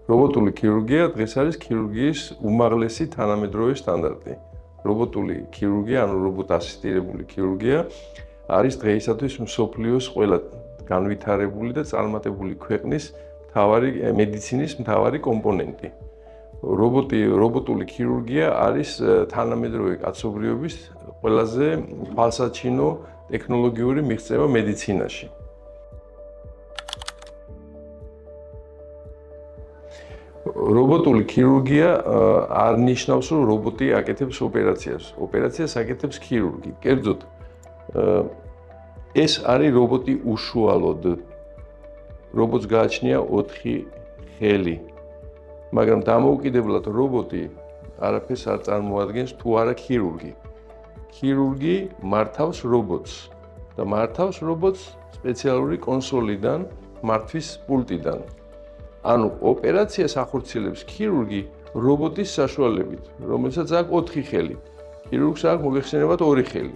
რობოტული ქირურგია დღეს არის ქირურგიის უმაღლესი თანამედროვე სტანდარტი. რობოტული ქირურგია, ანუ რობოტ ასისტირებული ქირურგია არის დღეისათვის მსოფლიოს ყველა განვითარებული და წარმატებული ქვეყნის მედიცინის მთავარი კომპონენტი. რობოტული ქირურგია არის თანამედროვე კაცობრიობის ყველაზე თვალსაჩინო ტექნოლოგიური მიღწევა მედიცინაში. რობოტული ქირურგია არ ნიშნავს, რომ რობოტი აკეთებს ოპერაციას. ოპერაციას აკეთებს ქირურგი. კერძოდ, ეს არის რობოტი უშუალოდ. რობოტს გააჩნია 4 ხელი. მაგრამ დამოუკიდებლად რობოტი არაფერს არ წარმოადგენს თუ არა ქირურგი. ქირურგი მართავს რობოტს და მართავს რობოტს სპეციალური კონსოლიდან, მართვის პულტიდან. ანუ ოპერაციას ახორციელებს ქირურგი რობოტის საშუალებით, რომელსაც აქვს 4 ხელი. ქირურგს აქვს მოგეხსენებათ 2 ხელი.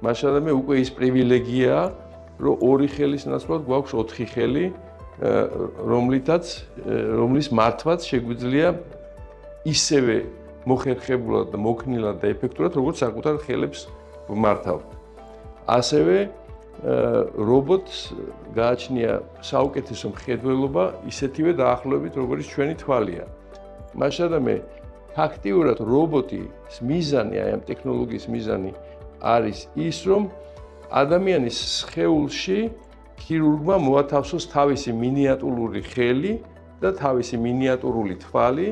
მაშინ უკვე ის პრივილეგიაა, რომ 2 ხელის ნაცვლად გვაქვს 4 ხელი, რომლის მართვაც შეგვიძლია ისევე მოხერხებულად და მოქნილად და ეფექტურად, როგორც საკუთარ ხელებს ვმართავთ. ასევე რობოტს გააჩნია საუკეთესო მხედველობა, ისეთივე დაახლოებით, როგორც ჩვენი თვალია. მაშადამე ფაქტიურად რობოტის მიზანი, აი ამ ტექნოლოგიის მიზანი არის ის, რომ ადამიანის სხეულში ქირურგმა მოათავსოს თავისი მინიატურული ხელი და თავისი მინიატურული თვალი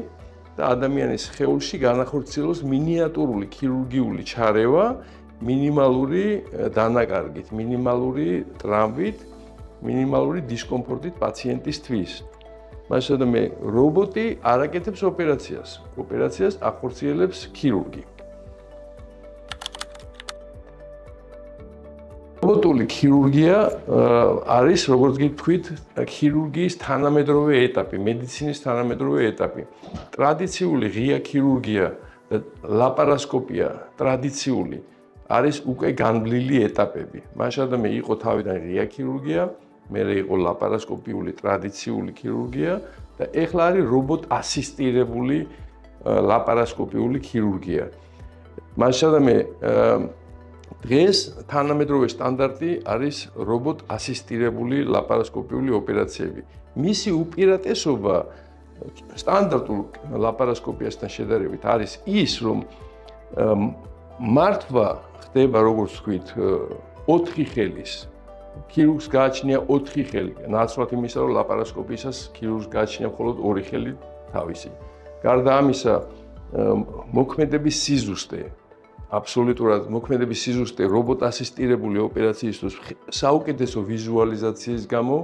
და ადამიანის სხეულში განახორციელოს მინიატურული ქირურგიული ჩარევა მინიმალური დანაკარგით, მინიმალური ტრამვით, მინიმალური დისკომფორტით პაციენტისთვის. მაშადამე რობოტი არ აკეთებს ოპერაციას. ოპერაციას ახორციელებს ქირურგი. რობოტული ქირურგია არის, როგორც გითქვით, ქირურგიის თანამედროვე ეტაპი, მედიცინის თანამედროვე ეტაპი. ტრადიციული ღია ქირურგია და ლაპარასკოპია ტრადიციული არის უკვე განვლილი ეტაპები. მაშადამე იყო თავიდან ღია ქირურგია, მერე იყო ლაპარასკოპიული ტრადიციული ქირურგია და ეხლა არის რობოტ ასისტირებული ლაპარასკოპიული ქირურგია. მაშადამე დღეს თანამედროვე სტანდარტი არის რობოტ ასისტირებული ლაპარასკოპიული ოპერაციები. მისი უპირატესობა სტანდარტულ ლაპარასკოპიასთან შედარებით არის ის, რომ მართვა ხდება, როგორც ვთქვით, 4 ხელის. ქირურგს გააჩნია 4 ხელი. ნაცვლად იმისა, რომ ლაპარასკოპიისას ქირურგს გააჩნია მხოლოდ 2 ხელი თავისი. გარდა ამისა, მოქმედების სიზუსტე, აბსოლუტურად მოქმედების სიზუსტე რობოტ ასისტირებული ოპერაციისთვის საუკეთესო ვიზუალიზაციის გამო,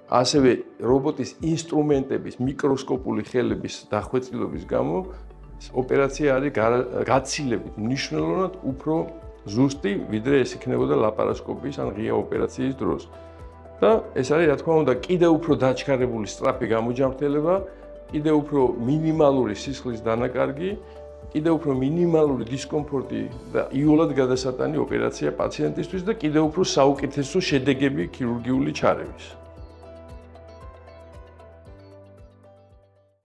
ასევე რობოტის ინსტრუმენტების, მიკროსკოპული ხელების დახვეწილობის გამო ოპერაცია არის გაცილებით მნიშვნელოვნად უფრო ზუსტი, ვიდრე ეს იქნებოდა ლაპარასკოპიის ან ღია ოპერაციის დროს. და ეს არის, რა თქმა უნდა, კიდევ უფრო დაჩქარებული სწრაფი გამოჯანმრთელება, კიდევ უფრო მინიმალური სისხლის დანაკარგი, კიდევ უფრო მინიმალური დისკომფორტი და იოლად გადასატანი ოპერაცია პაციენტისთვის და კიდევ უფრო საუკეთესო შედეგები ქირურგიული ჩარევის.